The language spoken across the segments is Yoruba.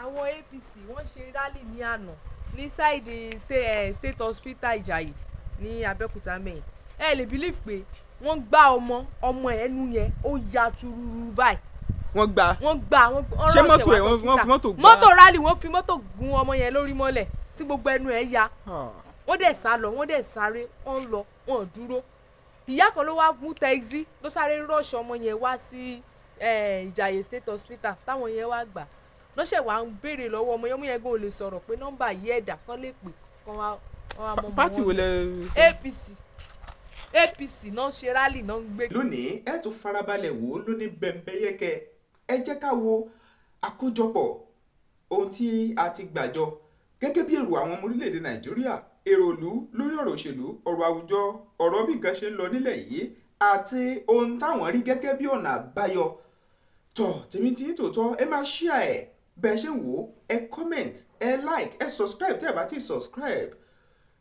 àwọn APC wọ́n ṣe rally ní àná ní side state hospital Ìjàyè ní Abẹ́òkúta mẹ́yìn ẹ lè believe pé wọ́n gbá ọmọ ẹnu yẹn ó ya tururu báyìí. wọ́n gbá ṣé mọ́tò ẹ̀ wọ́n fi mọ́tò gbá mọ́tò rally wọ́n fi mọ́tò gun ọmọ yẹn lórí mọ́lẹ̀ tí gbogbo ẹnu ẹ̀ ya wọ́n dẹ̀ sá lọ wọ́n dẹ̀ sáré wọ́n lọ wọ́n dúró ìyá kan ló wá mú tẹ́gí ló sáré rọ́ọ̀ṣì ọmọ yẹn wá sí Ìjàyè state hospital táwọn yẹn wá gbà lọ́sẹ̀ wá ń béèrè lọ́wọ́ ọmọ yẹn gan ò lè sọ̀rọ̀ pé nọ́mbà yí ẹ̀dà kan lè pè kán wá mọ́ ọmọ pátì wo lẹ. APC náà ṣe rally náà ń gbé. lónìí ẹ tún farabalẹ̀ wò ó lóní bẹ́ńbẹ́yẹ́kẹ́ ẹ jẹ́ ká wo àkójọpọ̀ ohun tí a ti gbàjọ gẹ́gẹ́ bí èrò àwọn ọmọ orílẹ̀-èdè Nàìjíríà èrò ìlú lórí ọ̀rọ̀ òṣèlú ọ̀rọ̀ àwùjọ ọ̀rọ̀ bí nǹkan ṣe ń lọ nílẹ̀ yìí àti ohun táwọn rí gẹ́gẹ́ bí ọ̀nà àbáyọ tọ̀ tèmi tí ń tòótọ́ ẹ máa share ẹ̀ bẹ́ẹ̀ ṣe ń wò ó ẹ comment ẹ like ẹ subscribe tẹ́ ẹ bá ti subscribe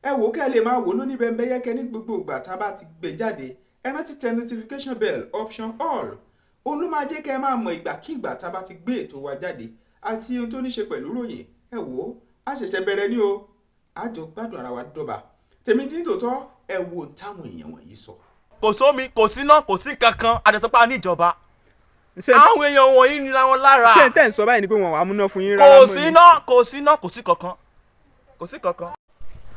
ẹ wò ó kẹ́ ẹ lè máa wò lóní bẹ́ńbẹ́yẹ́kẹ́ ní gbogbo ìgbà tá a bá ti gbé jáde ẹ rántí tẹ notification bell option all òun ló máa jẹ́ kẹ́ ẹ máa mọ ìgbàkígbà tá a bá ti gbé ètò wa jáde àti ohun tó ní ṣe pẹ̀lú ròyìn ẹ wò ó a ṣẹ̀ṣẹ̀ bẹ̀rẹ̀ ní o àjọ gbádùn ara wa dọ́ba tèmi tí ń tòótọ́ ẹ wo táwọn èèyàn wọ̀nyí sọ. kò sómi kò síná kò sí kankan àdètọ́pá níjọba àwọn èèyàn wọ̀nyí nira wọn lára. ṣé tẹ́ ń sọ báyìí ni pé wọn wàá múná fún yín rárá mọ́ ni. kò síná kò sí kankan.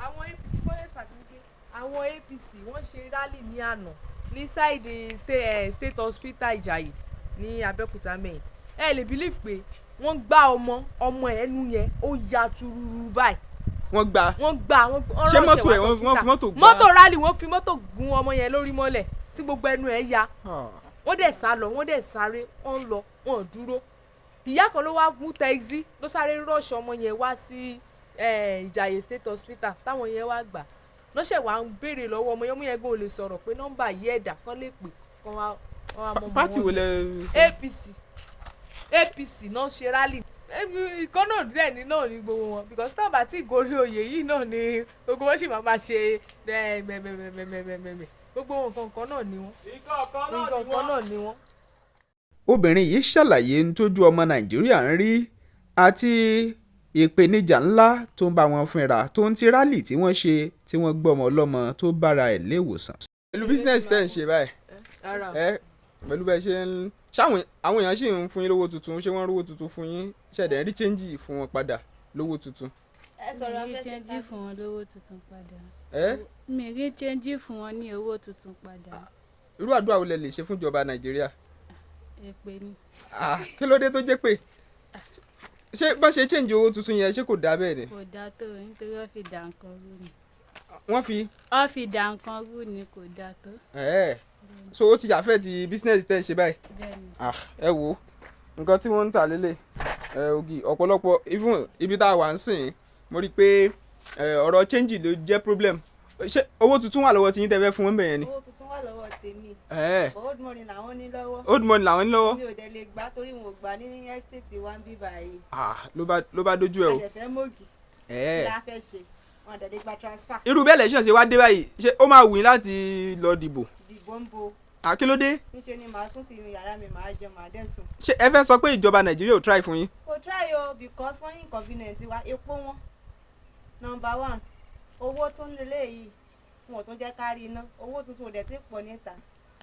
àwọn APC forest party ní pé àwọn APC wọ́n ṣe rally ní àná ní side state hospital Ìjàyè ní Abẹ́òkúta mẹ́yìn ẹ lè believe pé wọ́n gbá ọmọ ẹnu yẹn ó ya tururu báyìí. wọ́n gbá ṣé mọ́tò ẹ̀ wọ́n fi mọ́tò gbá mọ́tò rally wọ́n fi mọ́tò gun ọmọ yẹn lórí mọ́lẹ̀ tí gbogbo ẹnu ẹ̀ ya wọ́n dẹ̀ sá lọ wọ́n dẹ̀ sáré wọ́n lọ wọ́n dúró ìyá kan ló wá mú tẹ́gí ló sáré rọ́ọ̀ṣì ọmọ yẹn wá sí Ìjàyè state hospital táwọn yẹn wá gbà lọ́sẹ̀ wá ń béèrè lọ́wọ́ ọmọ yẹn gan ò lè sọ̀rọ̀ pé nọ́mbà yí ẹ̀dà kan lè pè kán wá mọ́ ọmọ pátì wo lẹ. APC náà ṣe rally ìkan náà dẹ̀ ní náà ní gbogbo wọn because táwọn bá tí ìgòrí oyè yìí náà ni gbogbo wọn sì máa ṣe mẹ́mẹ́mẹ́mẹ́mẹ́mẹ́ gbogbo nǹkan kan náà ni wọ́n. nǹkan kan náà ni wọ́n. obìnrin yìí ṣàlàyé ń tójú ọmọ Nàìjíríà ń rí àti ìpèníjà ńlá tó ń bá wọn fínra tó ń ti rálì tí wọ́n ṣe tí wọ́n gbọ́ ọmọ ọlọ́mọ tó bára ẹ̀ léwòsàn. pẹ̀lú bísínẹ́sì tẹ́ ń ṣe báyìí pẹ̀lú bẹ́ẹ̀ ṣe ń ṣáwọn àwọn èèyàn sì ń fún yín lówó tuntun ṣé wọ́n rówó tuntun fún yín ṣẹ̀dẹ̀ rí chẹ́ńjì fún wọn padà lówó tuntun. ẹ sọ̀rọ̀ mi rí chẹ́ńjì fún wọn lówó tuntun padà. mi rí chẹ́ńjì fún wọn ní owó tuntun padà. irú àdúrà wo lẹ lè ṣe fún ìjọba Nàìjíríà. èpè ni. kí ló dé tó jẹ́ pé ṣé bá ṣe chẹ́ńjì owó tuntun yẹn ṣé kò dáa bẹ́ẹ̀ ni. kò dáa tó nítorí wọ́n fi dà nǹkan rú ni. wọ́n fi dà nǹkan rú ni kò dáa tó. so ó ti yàfẹ́ ti business tẹ́ ẹ ṣe báyìí. ẹ wo nǹkan tí wọ́n ń tà lélẹ̀ ògì ọ̀pọ̀lọpọ̀ even ibi tá a wà ń sìn mo rí i pé ọ̀rọ̀ change ló jẹ́ problem ṣé owó tuntun wà lọ́wọ́ tí yín tẹ́ fẹ́ fún wọn bẹ̀yẹn ni. owó tuntun wà lọ́wọ́ tèmi old money làwọn ní lọ́wọ́. old money làwọn ní lọ́wọ́. mi ò dẹ̀ lè gbà torí wọn ò gbà ní estate wa ń bí báyìí. ló bá dojú ẹ o. a dẹ̀ fẹ́ mọ́gì kí la fẹ́ ṣe wọn dẹ̀ lè gba transfer. irú bẹ́ẹ̀ lẹ́sìn ṣe wá dé báyìí ṣé ó máa wù yín láti lọ dìbò. dìbò ń bo. kí ló dé. níṣẹ́ ni màá sùn sí yàrá mi màá jẹun màá dẹ̀ sùn. ṣé ẹ fẹ́ sọ pé ìjọba Nàìjíríà ò try fún yín. kò try o because wọ́n inconvenient wa epo wọn number one owó tún lélẹ̀ yìí wọn ò tún jẹ́ ká rí iná owó tuntun ò dẹ̀ ti pọ̀ níta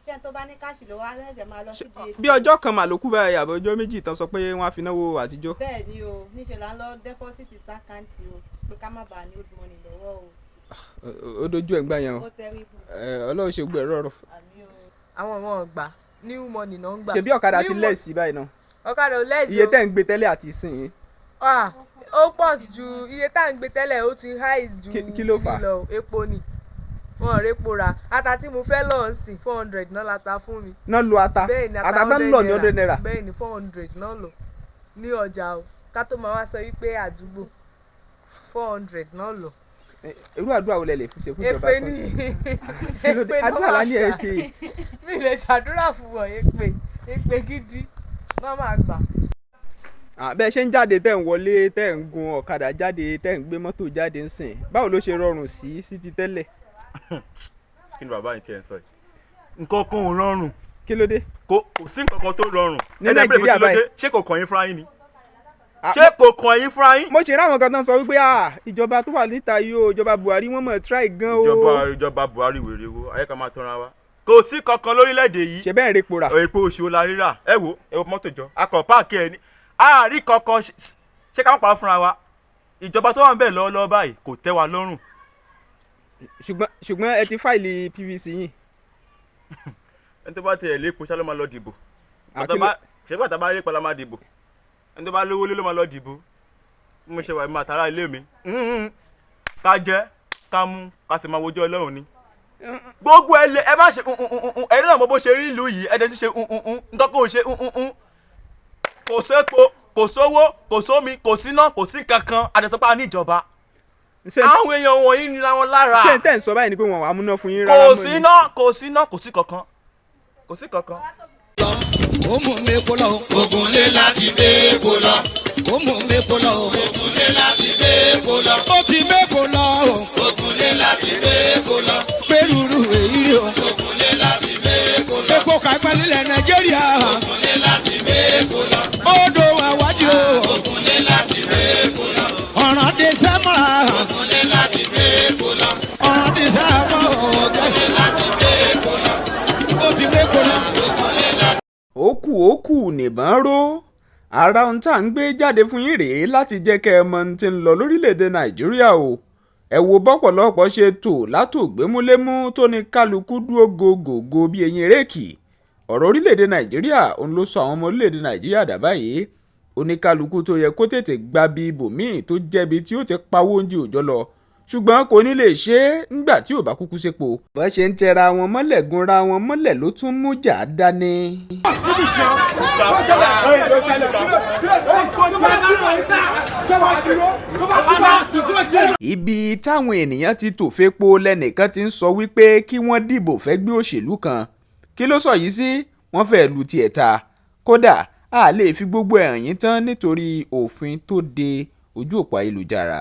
ṣé tó bá ní káàṣì lọ́wọ́ á ṣẹ̀ṣẹ̀ máa lọ sí di. bí ọjọ́ kan mà ló kú báyìí àbọ̀ ọjọ́ méjì tán sọ pé wọ́n á fi náwó àtijọ́. bẹ́ẹ̀ ni o níṣẹ́ là ń lọ dẹ́pọ́sìtì sákàǹtì o pé ká má bàa ní old money lọ́wọ́ o. ó dojú ẹ̀ ń gbà yẹn o Ọlọ́run ṣe gbẹ̀rọ rọ̀. àwọn ọmọ ọgbà new money náà ń gbà. ṣebí ọ̀kadà ti lẹ́ẹ̀sì báyìí náà. ọ̀kadà ò lẹ́ẹ̀sì o. iye tẹ́ ń gbé tẹ́lẹ̀ àti ìsìn yìí. ó pọ̀ ju iye tá à ń gbé tẹ́lẹ̀ ó ti high ju kí ló fà á. epo ni wọn ò répo ra ata tí mo fẹ́ lọ sí 400 náà la ta fún mi. náà lo ata ata tó ń lọ ní ọdún náírà. bẹ́ẹ̀ ni 400 náà lò ní ọjà o ká tó máa wá sọ wípé àdúgbò 400 náà lò. irú àdúrà wo lẹ lè ṣe fún ìjọba kan. èpè ní àdúrà lá ní ẹ ṣe. mi lè ṣàdúrà fún wọn èpè gidi náà máa gbà. bẹ́ẹ̀ ṣe ń jáde tẹ́ ń wọlé tẹ́ ń gun ọ̀kadà jáde tẹ́ ń gbé mọ́tò jáde ń sìn báwo ló ṣe rọrùn sí ti tẹ́lẹ̀. kí ni bàbá yìí tiẹ̀ ń sọ yìí nǹkan kan ò rọrùn. kí ló dé. kò sí nǹkan kan tó rọrùn. ní Nàìjíríà báyìí ṣé kò kàn yín fúnra yín ni. ṣé kò kàn yín fúnra yín. mo ṣe ráwọn kan tán sọ wípé ìjọba tó wà níta yìí o ìjọba Buhari wọ́n mọ̀ try gan o. ìjọba Buhari wèrè wo ayé ká máa tọ́ra wa kò sí kankan lórílẹ̀‐èdè yìí. ṣe bẹ́ẹ̀ rí epo rà. epo oṣù la rírà ẹ wo mọ́tò jọ akọ̀ páàkì ẹ ní àárí kankan ṣé ká má pa fúnra wa ìjọba tó wà ń bẹ̀ lọ́wọ́lọ́wọ́ báyìí kò tẹ́ wa lọ́rùn. ṣùgbọ́n ẹ ti fáìlì PVC yìí. ẹni tó bá tẹ̀ lépo ṣá ló máa lọ dìbò ṣé bàtà bá rí pàlà máa dìbò ẹni tó bá lówó lé ló máa lọ dìbò bí mo ṣe wà máa tààrà ilé mi ká jẹ ká mú ká sì máa wojú Ọlọ́run ni gbogbo ẹ má ṣe ẹni náà mọ bó ṣe rí ìlú yìí ẹni tí ṣe nǹkan kò ṣe kò sépo kò sówó kò sómi kò síná kò sí kankan àdètọ́pá níjọba àwọn èèyàn wọ̀nyí nira wọn lára. ṣé n tẹ́ ń sọ báyìí ni pé wọn wàá múná fún yín rárá mọ́ ni. kò síná kò sí kankan kò sí kankan. ó mú mi kó lọ ogun lé láti gbé kó lọ ó mú mi kó lọ ogun lé láti gbé kó lọ ó ti gbé kó lọ ogun lé láti gbé kó lọ pẹ̀lúrú èyí rí o ogun lé láti gbé kó lọ epo kápẹ́ nílẹ̀ Nàìjíríà ogun lé láti gbé kó lọ odò àwádìí o ogun lé láti gbé kó lọ ọ̀ràn dé sẹ́mọ̀ra ogun lé láti gbé kó lọ ọ̀ràn dé sẹ́mọ̀ ogun lé láti gbé kó lọ ó ti gbé kó lọ ogun lé láti. òkú nìbọn ró ara ohun tá à ń gbé jáde fún yín rèé láti jẹ́ kẹ́ ẹ mọ ohun tí ń lọ lórílẹ̀‐èdè Nàìjíríà o ẹ wo bọ́pọ̀lọpọ̀ ṣe tò látògbémúlémú tó ní kálukú dúró gògògò bí eyín réèkì ọ̀rọ̀ orílẹ̀‐èdè Nàìjíríà òun ló sọ àwọn ọmọ orílẹ̀‐èdè Nàìjíríà dà báyìí oníkálukú tó yẹ kó tètè gba bí ibòmíì tó jẹ́bi tí ó ti pawó oúnjẹ òòjọ́ lọ ṣùgbọ́n kò ní lè ṣe é nígbà tí ò bá kúkú sépo. bó ṣe ń tẹra wọn mọ́lẹ̀ gunra wọn mọ́lẹ̀ ló tún mú jà dání. ibi táwọn ènìyàn ti tò fépo lẹ́nìkan ti ń sọ wípé kí wọ́n dìbò fẹ́gbẹ́ òṣèlú kan kí ló sọ yìí sí wọ́n fẹ́ẹ́ lu tiẹ̀ ta kódà a lè fi gbogbo ẹ̀yìn yín tán nítorí òfin tó de ojú òpó ayélujára.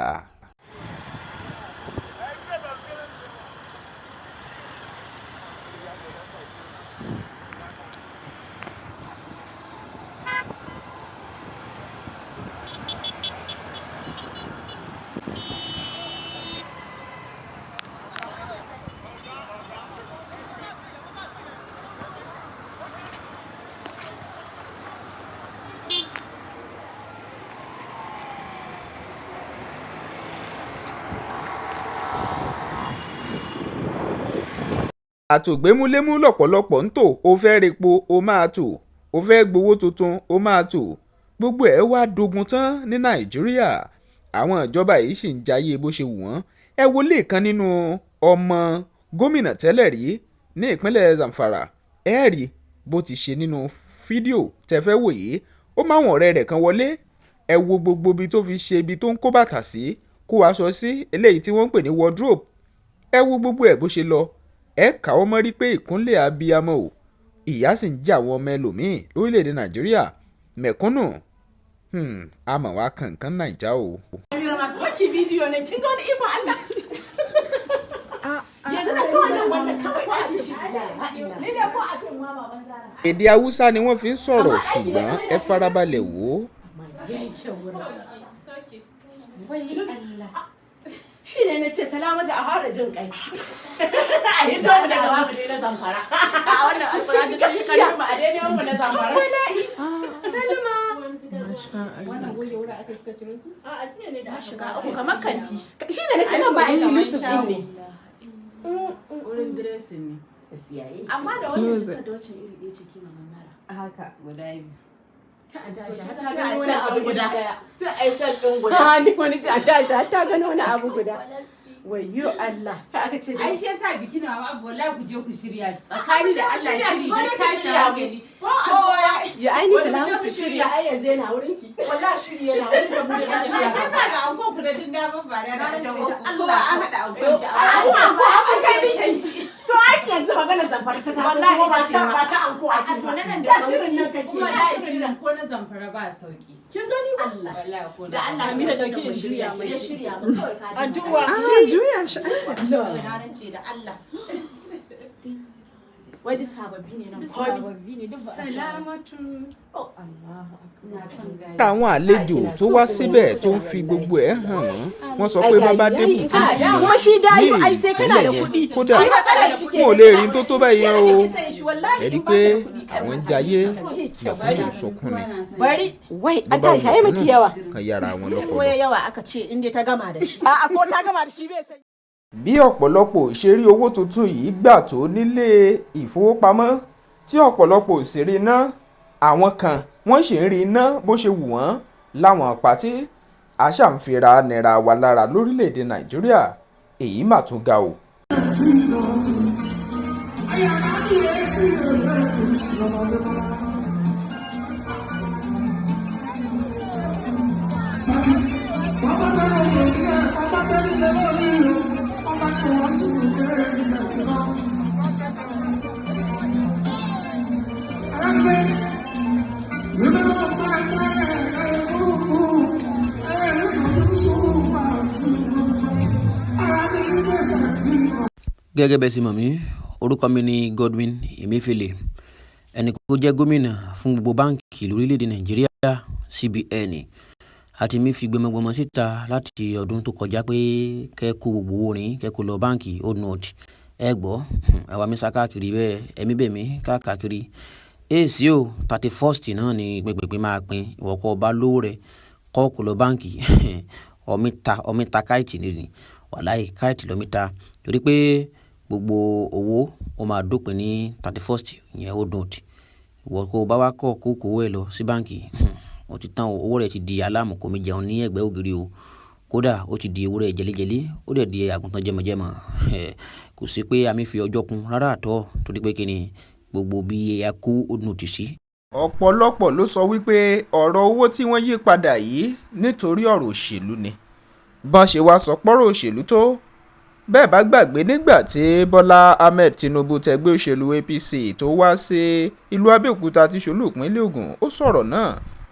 àtògbémúlémú lọ́pọ̀lọpọ̀ ń tò ó fẹ́ repo ó máa tò ó fẹ́ gbowó tuntun ó máa tò gbogbo ẹ̀ wá dogun tán ní Nàìjíríà àwọn ìjọba yìí sì ń jayé bó ṣe wù wọ́n ẹ wo lẹ́ẹ̀kan nínú ọmọ gómìnà tẹ́lẹ̀ rí ní ìpínlẹ̀ Zamfara ẹ rí bó ti ṣe nínú fídíò tẹ́fẹ́ wò yìí ó máwọn ọ̀rẹ́ rẹ̀ kan wọlé ẹ wo gbogbo ibi tó fi ṣe ibi tó ń kó bàtà sí kó aṣọ sí eléyìí tí wọ́n ń pè ní wardrobe ẹ wo gbogbo ẹ̀ bó ṣe lọ ẹ káwọ́ mọ́ rí pé ìkúnlẹ̀ abiyamọ o ìyà sì ń jẹ àwọn ọmọ ẹlòmíín lórílẹ̀‐èdè Nàìjíríà mẹ̀kúnnù àmọ́ wá kankan Nàìjà o. saki bidiyo ne kin ga wani ikon Allah yanzu da kawai nan wannan kawai ake shi ni da ko abin ma baban zara. èdè Haúsá ni wọ́n fi ń sọ̀rọ̀ ṣùgbọ́n ẹ farabalẹ̀ wò ó. shi ne na ce salamatu a fara jin kai a yi domu daga babu ne na Zamfara a wannan alfura da sun yi karfin mu a daidai mu na Zamfara Salma wannan goge wuri aka suka ciro su a tiya ne da aka shiga abu kamar kanti shi ne na ce nan ba a yi Yusuf din ne wurin dressing ne da siyaye amma da wannan suka da wacce iri ɗaya ciki na manara haka guda biyu ta adashi hatta ga wani abu guda sai ai san din guda ha ni wani ta adashi hatta ga wani abu guda wayyo Allah aka ce ai shi yasa bikin ma babu wallahi ku je ku shirya tsakani da Allah shiri ne ka shirya gani ya ai ni salamatu shirya ai yanzu yana wurin ki wallahi shiri yana wurin da mu da Allah shi yasa ga anko ku da dinda ba da ta Allah an hada anko shi a kai miki to ai yanzu magana Zamfara ta wallahi ba ta anko a to nan da shirin nan kake shirin nan ko na Zamfara ba sauki kin gani Allah wallahi ko da Allah Amina da ke shirya mai shirya mu kawai ka ji addu'a juya shi Allah na rance da Allah wai duk sababbi ne nan kwari salamatu oh Allah na san gari. àwọn àlejò tó wá síbẹ̀ tó ń fi gbogbo ẹ̀ hàn wọ́n sọ pé bàbá dé bùtíìkì ní ìpínlẹ̀ yẹn kódà wọn ò lè rí tó báyìí o ẹ̀rí pé àwọn ń jayé lọ́kùnrin sọkún ni bari wai an ta shaye miki yawa kan yára àwọn ko lọ́pọ̀lọpọ̀. yawa aka ce in dai ta gama da shi a ko ta gama da shi bai san bí ọ̀pọ̀lọpọ̀ ṣe rí owó tuntun yìí gbà tó nílé ìfowópamọ́ tí ọ̀pọ̀lọpọ̀ ò sì rí iná àwọn kan wọ́n sì ń rí iná bó ṣe wù wọ́n láwọn pàtí àṣàǹfìrà nira wà lára lórílẹ̀‐èdè nàìjíríà èyí mà tún ga o. gẹ́gẹ́ bẹ́ẹ̀ sì mọ̀ mí orúkọ mi ni Godwin Emefiele ẹni kó jẹ́ gómìnà fún gbogbo báǹkì lórílẹ̀‐èdè nàìjíríà CBN àti mi fi gbẹmọgbẹmọ síta láti ọdún tó kọjá pé kẹ́ kó gbogbo owó rìn kẹ́ kó lọ báǹkì Old North ẹ gbọ́ àwa mi sá káàkiri bẹ́ẹ̀ ẹ̀mí bẹ̀mí káàkiri èsì o 31st náà ni gbẹgbẹgbẹ máa pin ìwọ̀kọ̀ ọba lówó rẹ̀ kọ́ kó lọ báǹkì ọmíta káìtì nìyí wàláì káìtì lọ́míta torí pé gbogbo owó ó máa dópin ní 31st ìyẹn Old North ìwọ̀kọ̀ ọba wa kọ́ kó kówó ẹ̀ lọ sí báǹkì ó ti tán owó rẹ̀ ti di aláàmù kò mí jẹun ní ẹ̀gbẹ́ ògiri o kódà ó ti di ewúrẹ́ jẹlẹ́jẹlẹ́ ó dẹ̀ di àgùntàn jẹmọjẹmọ kò sí pé àmì fi ọjọ́ kún rárá àtọ́ torí pé kíni gbogbo bí ẹ̀yà kó Old North sí. ọ̀pọ̀lọpọ̀ ló sọ wípé ọ̀rọ̀ owó tí wọ́n yí padà yìí nítorí ọ̀rọ̀ òṣèlú ni bọ́n ṣe wá sọ pọ́rọ̀ òṣèlú tó bẹ́ẹ̀ bá gbàgbé nígbà tí Bọ́lá Ahmed Tinubu tẹgbẹ́ òṣèlú APC tó wá sí ìlú Abẹ́òkúta tí ṣolú ìpínlẹ̀ Ògùn ó sọ̀rọ̀ náà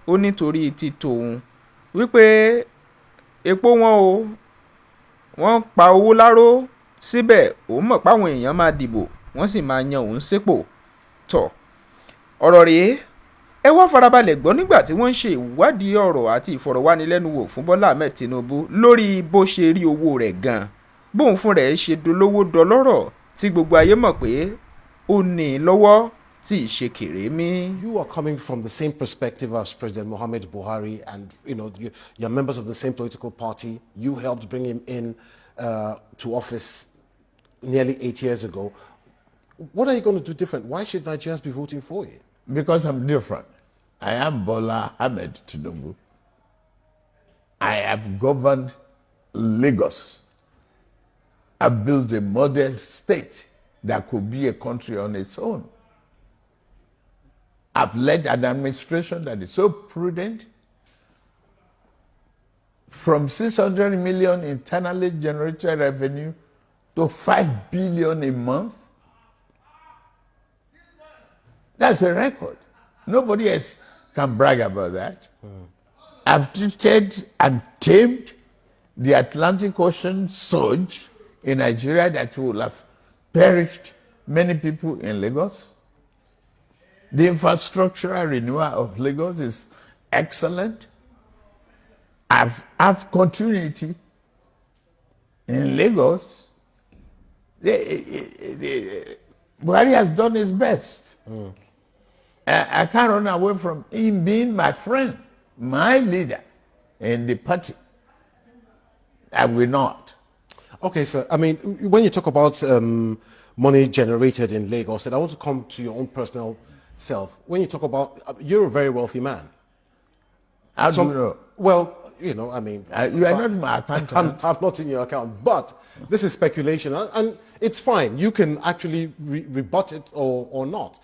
ó nítorí ti tòun wípé epo wọn o wọ́n pa owó láró síbẹ̀ òun mọ̀ páwọn èèyàn máa dìbò wọ́n sì máa yan òun sípò tọ̀ ọ̀rọ̀ rèé ẹ wá farabalẹ̀ gbọ́ nígbà tí wọ́n ń ṣe ìwádìí ọ̀rọ̀ àti ìfọ̀rọ̀wánilẹ́nuwò fún Bọ́lá Ahmed Tinubu lórí bó ṣe rí owó rẹ̀ gan-an bóun fún rẹ̀ ṣe dolówó dọlọ́rọ̀ tí gbogbo ayé mọ̀ pé ó ní i lọ́wọ́ tí ì ṣe kèrémí. You are coming from the same perspective as President Muhammad Buhari, and you're members of the same political party. You helped bring him in to office nearly 8 years ago. What are you going to do different? Why should Nigerians be voting for you? Because I'm different. I am Bola Ahmed Tinubu. I have governed Lagos. I built a model state that could be a country on its own. I've led an administration that is so prudent. From 600 million internally generated revenue to 5 billion a month. That's a record. Nobody else can brag about that. I've treated and tamed the Atlantic Ocean surge in Nigeria that will have perished many people in Lagos. The infrastructural renewal of Lagos is excellent. I've continuity in Lagos. Buhari has done his best. I can't run away from him being my friend, my leader in the party. I will not. Okay, sir. I mean, when you talk about money generated in Lagos, and I want to come to your own personal self. When you talk about, you're a very wealthy man. How do you know? Well, I mean... you are not my accountant. I'm not in your account, but this is speculation, and it's fine. You can actually rebut it or not.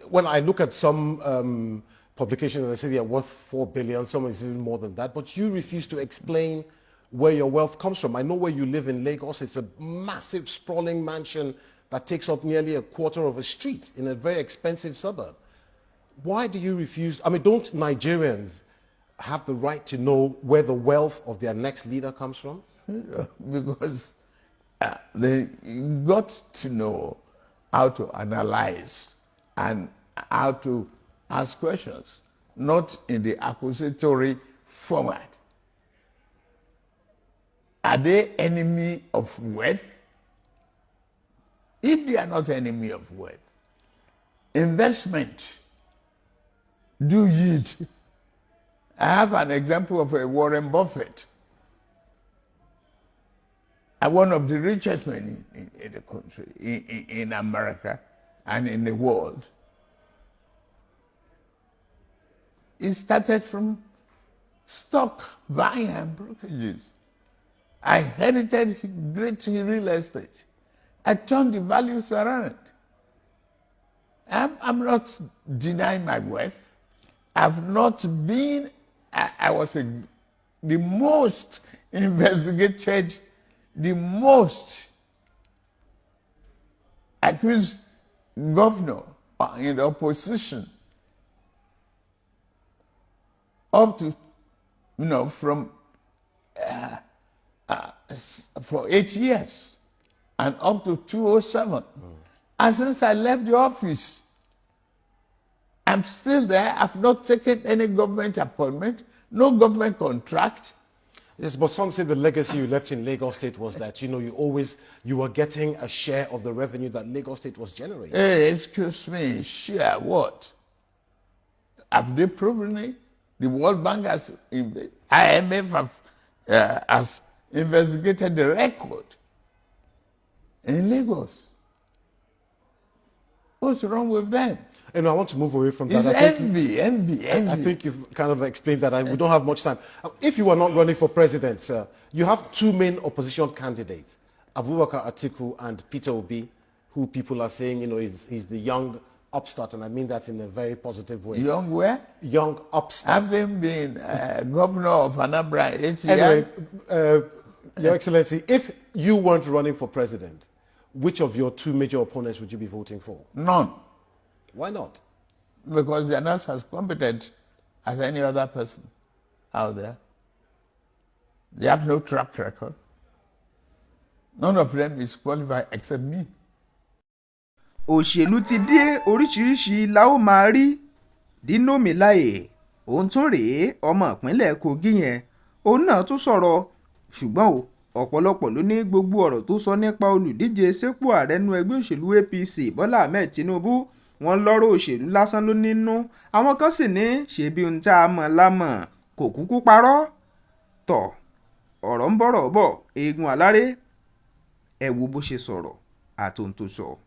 When I look at some publications and they say they're worth 4 billion, some is even more than that, but you refuse to explain where your wealth comes from. I know where you live in Lagos. It's a massive, sprawling mansion that takes up nearly a quarter of a street in a very expensive suburb. Why do you refuse? I mean, don't Nigerians have the right to know where the wealth of their next leader comes from? Because they got to know how to analyze and how to ask questions, not in the accusatory format. Are they enemy of wealth? If they are not enemy of wealth, investment do yield. I have an example of a Warren Buffett, one of the richest men in the country, in America and in the world. It started from stock buying and brokerages. I inherited great real estate. I turned the values around. I'm not denying my wealth. I've not been, I was the most investigated, the most accused governor in the opposition up to, from for 8 years and up to 2007. And since I left the office, I'm still there. I've not taken any government appointment, no government contract. Yes, but some say the legacy you left in Lagos State was that, you were getting a share of the revenue that Lagos State was generating. Hey, excuse me, share what? Have they proven it? The World Bank has, IMF has investigated the record in Lagos. What's wrong with them? And I want to move away from that. It's envy. I think you've kind of explained that. We don't have much time. If you were not running for president, sir, you have two main opposition candidates, Abubakar Atiku and Peter Obi, who people are saying, he's the young upstart, and I mean that in a very positive way. Young where? Young upstart. Have they been governor of Anambra 8 years? Anyway, Your Excellency, if you weren't running for president, which of your two major opponents would you be voting for? None. Why not? Because they are not as competent as any other person out there. They have no track record. None of them is qualified except me. Òṣèlú ti dé, oríṣiríṣi la ó máa rí. Dino Melaye, òun tún rèé, ọmọ ìpínlẹ̀ Kogi yẹn, òun náà tún sọ̀rọ̀. Ṣùgbọ́n ọ̀pọ̀lọpọ̀ ló ní gbogbo ọ̀rọ̀ tó sọ nípa olùdíje sípò ààrẹ nínú ẹgbẹ́ òṣèlú APC Bọ́lá Ahmed Tinubu, wọ́n lọ́rọ̀ òṣèlú lásán ló nínú. Àwọn kan sì ní ṣebí ohun tá a mọ̀ lámọ̀ kò kúkú parọ́. Tọ̀, ọ̀rọ̀ ń bọ̀rọ̀ bọ̀, eégún aláré, ẹ wo bó ṣe sọ̀rọ̀ àtòhun tó sọ.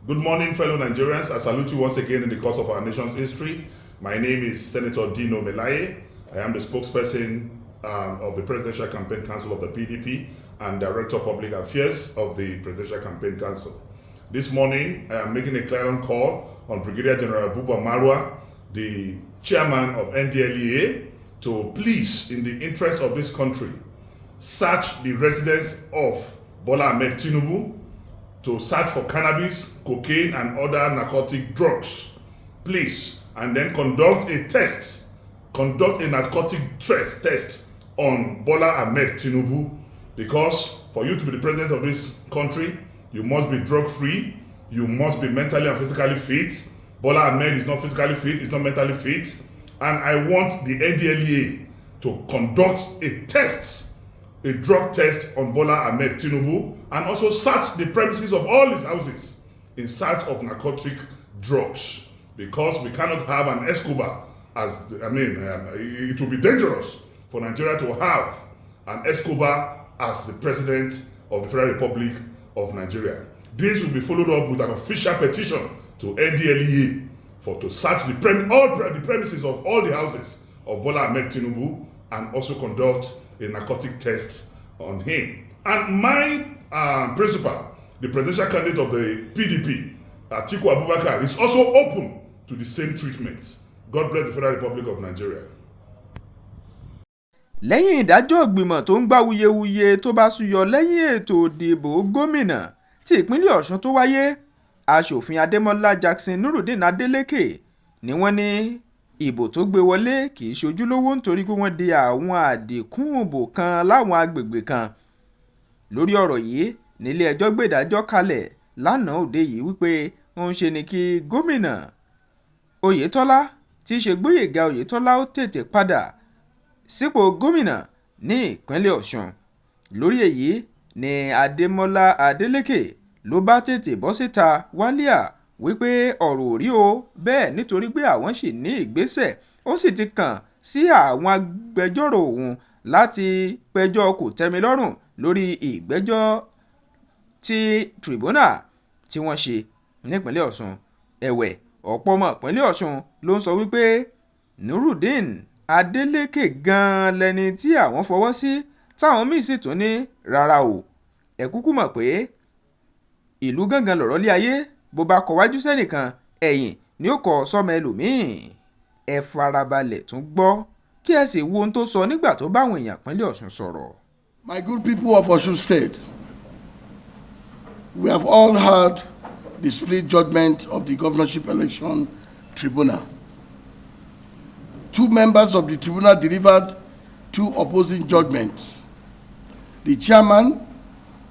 Good morning, fellow Nigerians. I salute you once again in the course of our nation's history. My name is Senator Dino Melaye. I am the spokesperson of the Presidential Campaign Council of the PDP and Director of Public Affairs of the Presidential Campaign Council. This morning, I am making a clarion call on Brigadier General Buba Marwa, the chairman of NDLEA, to please, in the interest of this country, search the residence of Bola Ahmed Tinubu to search for cannabis, cocaine, and other narcotic drugs. Please, and then conduct a narcotic test on Bola Ahmed Tinubu, because for you to be the president of this country, you must be drug-free, you must be mentally and physically fit. Bola Ahmed is not physically fit, he's not mentally fit, and I want the NDLEA to conduct a drug test on Bola Ahmed Tinubu, and also search the premises of all his houses in search of narcotic drugs, because we cannot have an Escobar it will be dangerous for Nigeria to have an Escobar as the president of the Federal Republic of Nigeria. This will be followed up with an official petition to NDLEA to search all the premises of all the houses of Bola Ahmed Tinubu, and also conduct a narcotic test on him. And my principal, the presidential candidate of the PDP, Atiku Abubakar, is also open to the same treatment. God bless the Federal Republic of Nigeria. Lẹ́yìn ìdájọ́ ìgbìmọ̀ tó ń gbá wuyewuye tó bá súyọ lẹ́yìn ètò ìdìbò gómìnà tí ìpínlẹ̀ Ọ̀ṣun tó wáyé, aṣòfin Adémọ́lá Jackson Nurudeen Adeleke ni wọ́n ní ìbò tó gbé wọlé kì í ṣojúlówó nítorí pé wọ́n de àwọn àdínkùbò kan láwọn agbègbè kan. Lórí ọ̀rọ̀ yìí, nílé ẹjọ́ gbé ìdájọ́ kalẹ̀ lánàá òde yìí wípé òun ṣe ni kí gómìnà Oyètọ́lá tí í ṣe Gbóyèga Oyètọ́lá ó tètè padà sípò gómìnà ní ìpínlẹ̀ Ọ̀ṣun. Lórí èyí ni Adémọ́lá Adélékè ló bá tètè bọ́ síta wálíà wípé ọ̀rọ̀ ò rí o bẹ́ẹ̀ nítorí pé àwọn sì ní ìgbésẹ̀ ó sì ti kàn sí àwọn agbẹjọ́rò òun láti pẹjọ́ kòtẹ́milọ́rùn lórí ìgbẹ́jọ́ tí tribunal tí wọ́n ṣe nípínlẹ̀ Ọ̀ṣun. Ẹ̀wẹ̀ ọ̀pọ̀ ọmọ ìpínlẹ̀ Ọ̀ṣun ló ń sọ wípé Nurudeen Adeleke gan-an lẹni tí àwọn fọwọ́ sí táwọn míì sì tún ní rárá o. Ẹ kúkú mọ̀ pé ìlú gangan lọ̀rọ̀ lé ayé bó bá kọ wájú sẹ́nìkan ẹ̀yìn ni ó kọ sọ́mọ ẹlòmíì. Ẹ farabalẹ̀ tún gbọ́ kí ẹ sì wo ohun tó sọ nígbà tó bá àwọn èèyàn ìpínlẹ̀ Ọ̀ṣun sọ̀rọ̀. My good people of Osun State, we have all heard the split judgment of the governorship election tribunal. 2 members of the tribunal delivered 2 opposing judgments. The chairman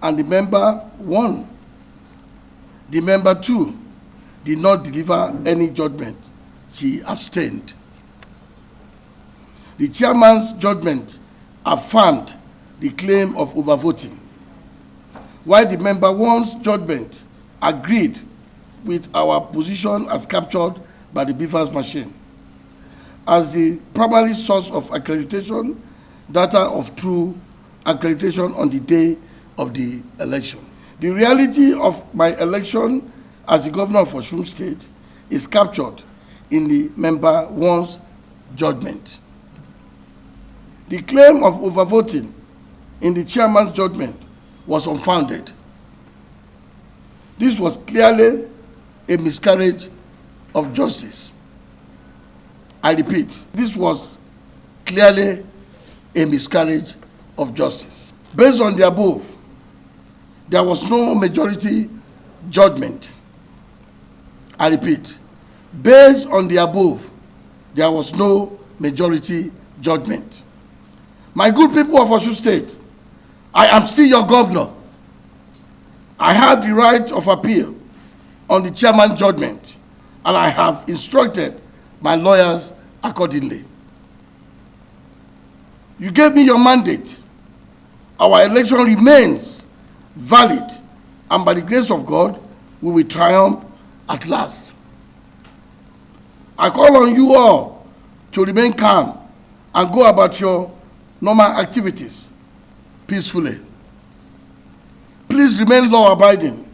and the member 1. The member 2 did not deliver any judgment. She abstained. The chairman's judgment affirmed the claim of overvoting, while the member 1's judgment agreed with our position as captured by the BVAS machine as the primary source of accreditation data of true accreditation on the day of the election. The reality of my election as the governor of Osun State is captured in the member 1's judgment. The claim of overvoting in the chairman's judgment was unfounded. This was clearly a miscarriage of justice. I repeat, this was clearly a miscarriage of justice. Based on the above, there was no majority judgment. I repeat, based on the above, there was no majority judgment. My good people of Osun State, I am still your governor. I have the right of appeal on the chairman's judgment, and I have instructed my lawyers accordingly. You gave me your mandate. Our election remains valid, and by the grace of God, we will triumph at last. I call on you all to remain calm and go about your normal activities peacefully. Please remain law-abiding.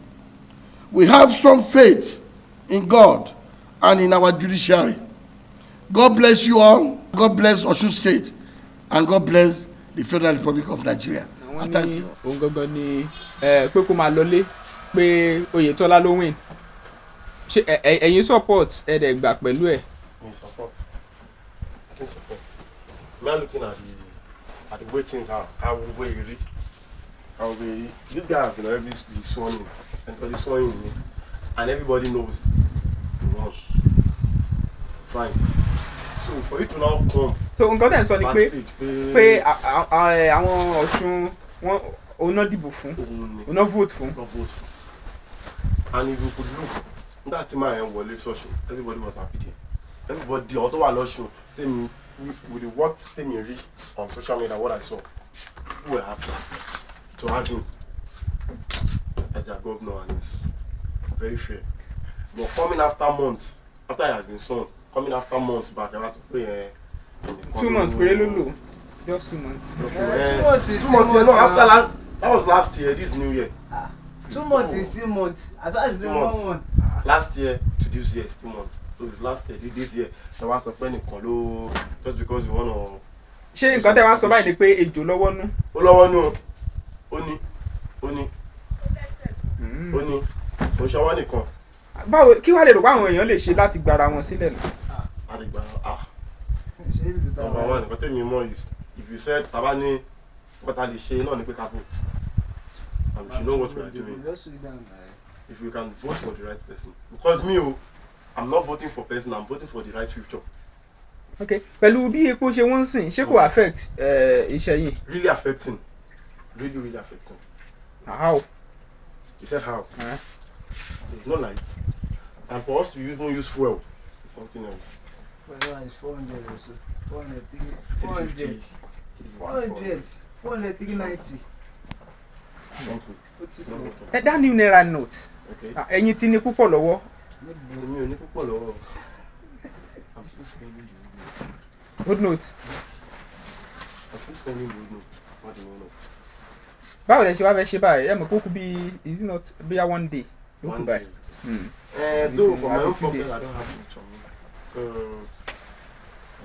We have strong faith in God and in our judiciary. God bless you all. God bless Osun State, and God bless the Federal Republic of Nigeria. Àwọn ní òun gangan ni pé kó máa lọlé pé Oyètọ́lá ló win. Ṣé ẹ̀yin support ẹ̀dẹ̀ gbà pẹ̀lú ẹ̀? Me support. I can support. We are looking at the way things are. How will we reach? This guy has been already sworn in. Everybody sworn in me, and everybody knows he won. Fine. So for you to now come. So nǹkan tẹ̀ ń sọ ni pé àwọn Ọ̀ṣun wọn òun náà dìbò fún òun náà vote fún. And if you could look, that time I wọlé sọ́ṣun, everybody was happy there. Everybody ọ̀tọ̀ wà lọ́ṣun tẹ́mi with the work tẹ́mi rí on social media, what I saw, people were happy to have him as their governor, and it's very fair. But coming after months, after he has been sworn, coming after months back, I have to pay 2 months, Lulu. Just 2 months. 2 months. No, after that was last year. This new year. 2 months is 2 months. As far as 2 months. Last year to this year is 2 months. So it's last year, this year. The ones of penny kolo just because you wanna. Ṣé nǹkan tẹ́ wá sọ báyìí ni pé ejò lọ́wọ́ nú? Ó lọ́wọ́ nú. Ó ní. Ó ṣọwọ́ nìkan. Báwo kí wàá lè rò pé àwọn èèyàn lè ṣe láti gbara wọn sílẹ̀ nù? Number one, nǹkan tẹ́mi mọ̀ is if you said bàbá ní nǹkan lè ṣe náà ní pé ká vote, and we should know what we are doing. If we can vote for the right person, because me I'm not voting for person, I'm voting for the right future. Okay, pẹ̀lú bí epo ṣe wọ́n ń sìn ṣé kò affect iṣẹ́ yìí? Really affecting, really affecting. How? You said how? There's no light. And for us to even use fuel, it's something else. Well, it's 400 or so. 400, 400, 400, 400, 390. Something. That new naira note. Ẹ̀yin tí ní púpọ̀ lọ́wọ́. Èmi ò ní púpọ̀ lọ́wọ́. I'm still spending the good notes. I'm still spending the good notes. What do you know? Báwo lẹ ṣe wá fẹ́ ṣe báyìí? Ẹ mọ̀ kó kú bí is it not bí a one day? One day. Though for my own problem, I don't have much on me. So I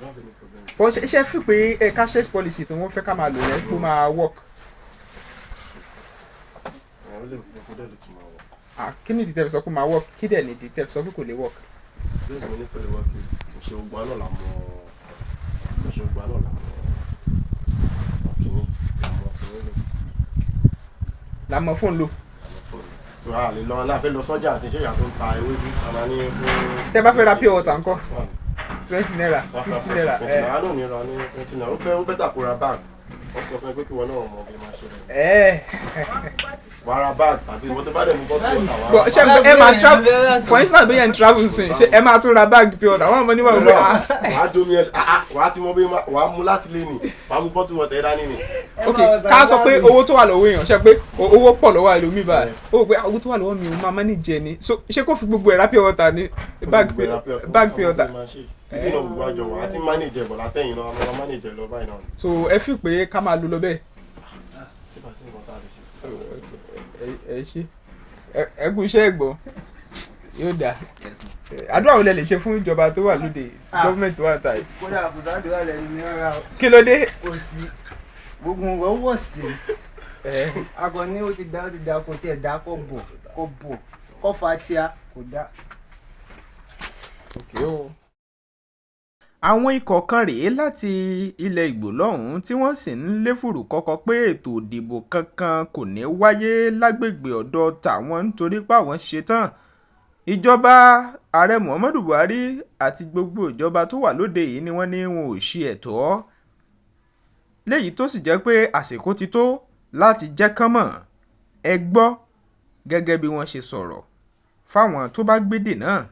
don't have any problem. But ṣe fi pé cashless policy tí wọ́n fẹ́ ká máa lò rẹ̀ kó máa work. Kí ni dìtẹ̀ sọ pé máa work? Kí dẹ̀ ni dìtẹ̀ sọ pé kò lè work? This money for the work is ṣe gbogbo àná la mọ̀ ṣe gbogbo àná la mọ̀ la mọ̀ fóònù lò. So a lè lọ náà fẹ́ lọ sọ́jà àti ṣé ìyá tó ń ta ewédú àmà ní fún. Tẹ́ bá fẹ́ ra pure water ńkọ́? 20 naira, 50 naira. 20 naira ló ní ra ní 20 naira. Ó bẹ́tà kó ra bag. Wọ́n sọ fún ẹ pé kí wọ́n náà mọ̀ bí máa ṣe rẹ̀. Wàá ra bag tàbí ìwọ́n tó bá dẹ̀ mú bọ́ọ̀tù ọ̀tà wá. Ṣé ẹ máa travel for instance bí yẹn travel sin ṣé ẹ máa tún ra bag pure water àwọn ọmọ níwọ̀n wọ́n. Wàá domi ẹ wàá ti mọ bí wàá mú láti lé ní wàá mú bọ́ọ̀tù ọ̀tà ẹ dání ni. Ok ká sọ pé owó tó wà lọ́wọ́ èèyàn ṣe pé owó pọ̀ lọ́wọ́ ẹlòmíì báyìí ó pé owó tó wà lọ́wọ́ mi ò máa manage ni so ṣé kó fi gbogbo ẹ̀ ra pure water ní bag pure water. Ibi náà gbogbo àjọ wa àti manage ẹ̀ bọ̀ látẹ̀yìn náà àwọn manage ẹ̀ lọ báyìí náà. So ẹ fi pé ká máa lò lọ bẹ́ẹ̀. Ẹ ṣe ẹ kú iṣẹ́ ẹ̀gbọ́n yóò dà àdúrà wo lẹ lè ṣe fún ìjọba tó wà lóde gọ́ọ̀mẹ̀ntì wà táyì. kódà kò sádùúrà lẹ́nu ní ọ̀rá o. Kí ló dé. kò sí gbogbo nǹkan wọ̀ sí akọ ní ó ti dá kó tiẹ̀ dá kó bọ̀ kó fa tíá kò dá. Àwọn ikọ̀ kan rèé láti ilẹ̀ Ìgbò lọ́hùn-ún tí wọ́n sì ń léfùrù kọ́kọ́ pé ètò ìdìbò kankan kò ní wáyé lágbègbè ọ̀dọ̀ tàwọn nítorí pé àwọn ṣetán. Ìjọba ààrẹ Muhammadu Buhari àti gbogbo ìjọba tó wà lóde yìí ni wọ́n ní wọn ò ṣe ẹ̀tọ́. Léyìí tó sì jẹ́ pé àsìkò ti tó láti jẹ́ kán mọ̀. Ẹ gbọ́ gẹ́gẹ́ bí wọ́n ṣe sọ̀rọ̀ fáwọn tó bá gbédè náà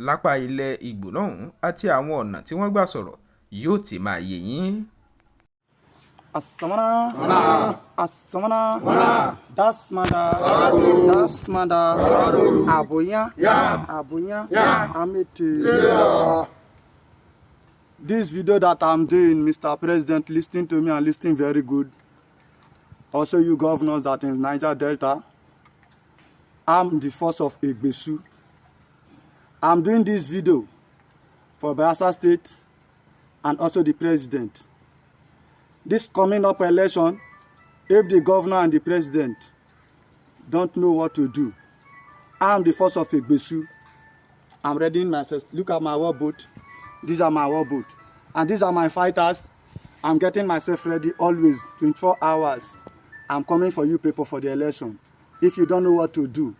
lápá ilẹ̀ Ìgbò lọ́hùn àti àwọn ọ̀nà tí wọ́n gbà sọ̀rọ̀ yóò ti máa yé yín. Asamana, asamana, dasmada, aboya, amete. This video that I'm doing, Mr. President, listen to me and listen very good. Also, you governors that in Niger Delta, I'm the force of Egbesu. I'm doing this video for Bayelsa State and also the president. This coming up election, if the governor and the president don't know what to do, I'm the force of Egbesu. I'm readying myself. Look at my war boat. These are my war boat. And these are my fighters. I'm getting myself ready always, 24 hours. I'm coming for you people for the election. If you don't know what to do.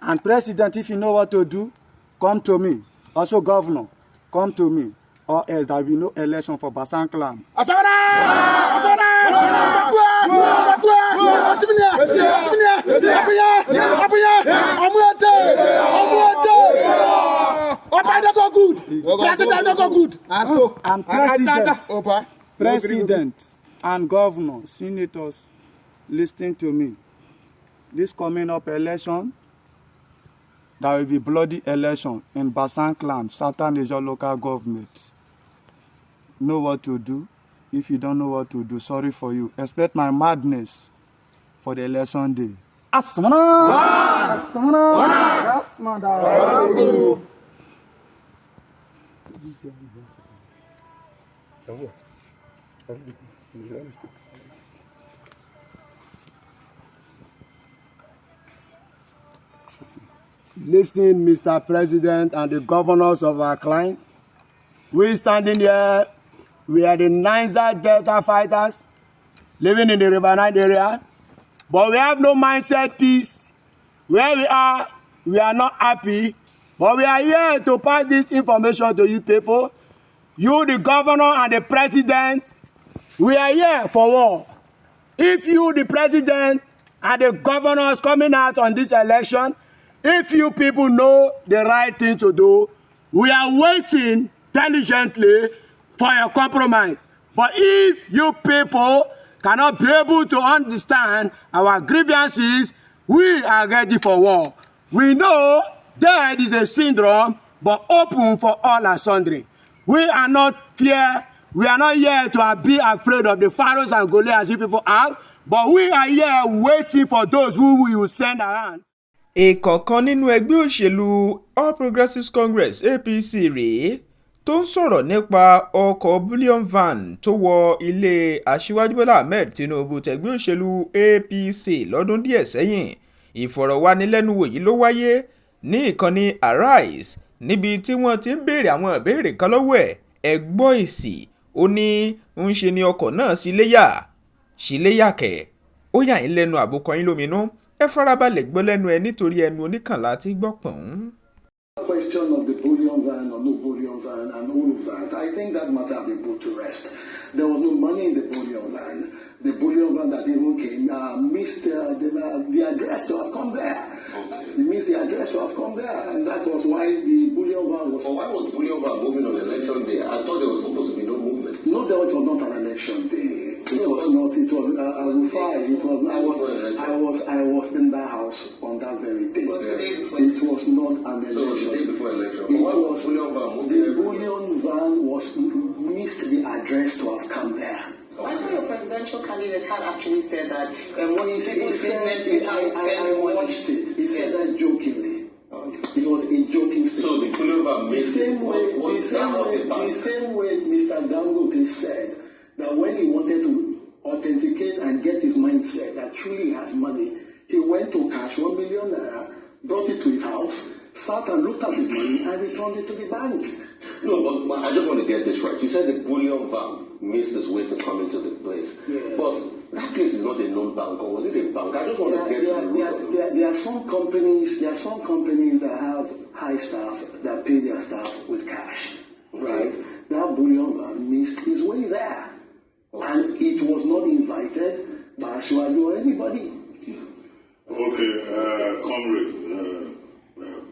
And president, if you know what to do, come to me. Also governor, come to me. Or else there will be no election for Basan clan. And president and governor, senators, listen to me. This coming up election, there will be bloody election in Basan clan, Southern Asia local government. Know what to do. If you don't know what to do, sorry for you. Expect my madness for the election day. Asmana! Asmana! Asmana! Listen, Mr. President and the governors of our clients. We standing here, we are the Niger Delta fighters living in the River Nile area, but we have no mindset peace. Where we are not happy, but we are here to pass this information to you people. You, the governor and the president, we are here for war. If you, the president and the governors coming out on this election, If you people know the right thing to do, we are waiting diligently for a compromise. But if you people cannot be able to understand our grievances, we are ready for war. We know death is a syndrome, but open for all and sundry. We are not here to be afraid of the pharaohs and Goliaths you people have, but we are here waiting for those who we will send around. Ìkọ̀kan nínú ẹgbẹ́ òṣèlú All Progressives Congress APC rèé tó ń sọ̀rọ̀ nípa ọkọ̀ bullion van tó wọ ilé Aṣíwájú Bọ́lá Ahmed Tinubu tẹgbẹ́ òṣèlú APC lọ́dún díẹ̀ sẹ́yìn. Ìfọ̀rọ̀wánilẹ́nuwò yìí ló wáyé ní ìkànnì Arise níbi tí wọ́n ti ń béèrè àwọn ìbéèrè kan lọ́wọ́ ẹ̀. Ẹ gbọ́ èsì, ó ní ń ṣe ni ọkọ̀ náà síléyà kẹ̀. Ó yà yín lẹ́nu àbùkọ yín lóminú. Ẹ farabalẹ̀ gbọ́ lẹ́nu ẹ nítorí ẹnu oníkànlá tí gbọ́ pọ̀n. Question of the bullion van or no bullion van and all of that, I think that matter have been put to rest. There was no money in the bullion van. The bullion van that even came missed the address to have come there. It missed the address to have come there, and that was why the bullion van was. Why was bullion van moving on election day? I thought there was supposed to be no movement. No, it was not an election day. It was not. It was. I will fight. It was. I was in that house on that very day. It was not an election. So the day before election. It was. The bullion van was missed the address to have come there. I thought your presidential candidates had actually said that most people business with how he spends money. I watched it. He said that jokingly. It was a joking statement. So the bullion van missed the same way Mr. Dangote said that when he wanted to authenticate and get his mindset that truly he has money, he went to cash 1 million naira, brought it to his house, sat and looked at his money and returned it to the bank. No, but I just want to get this right. You said the bullion van missed its way to come into the place. Yes. But that place is not a known bank, or was it a bank? I just want to get to the root of it. There are some companies that have high staff that pay their staff with cash. Right? That bullion van missed his way there. And it was not invited by Ashwaju or anybody. Okay, comrade,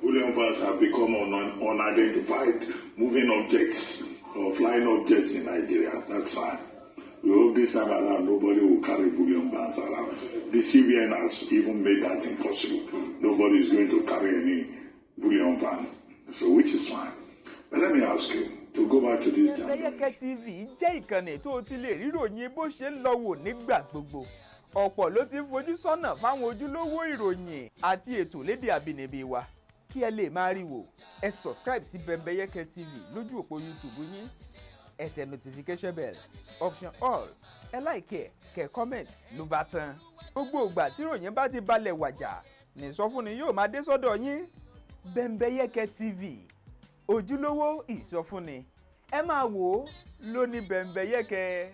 bullion vans have become unidentified moving objects or flying objects in Nigeria. That's fine. We hope this time around nobody will carry bullion vans around. The CBN has even made that impossible. Nobody is going to carry any bullion van, so which is fine. But let me ask you, to go back to this Bembeyeke TV jẹ́ ìkànnì tó ti lè ríròyìn bó ṣe ń lọ wò nígbà gbogbo. Ọ̀pọ̀ ló ti ń fojú sọ́nà fáwọn ojúlówó ìròyìn àti ètò lédè àbínibí wa. Kí ẹ lè máa rí wò, ẹ subscribe sí Bembeyeke TV lójú òpó YouTube yín. Ẹ tẹ notification bell, option all, ẹ like kẹ́ comment ló bá tán. Gbogbo ìgbà tí ìròyìn bá ti balẹ̀ wàjà, ní ìsọfúnni yóò máa dé sọ́dọ̀ yín. Bembeyeke TV. Ojúlówó ìsọfúnni ẹ máa wò ó lóní Bembeyeke.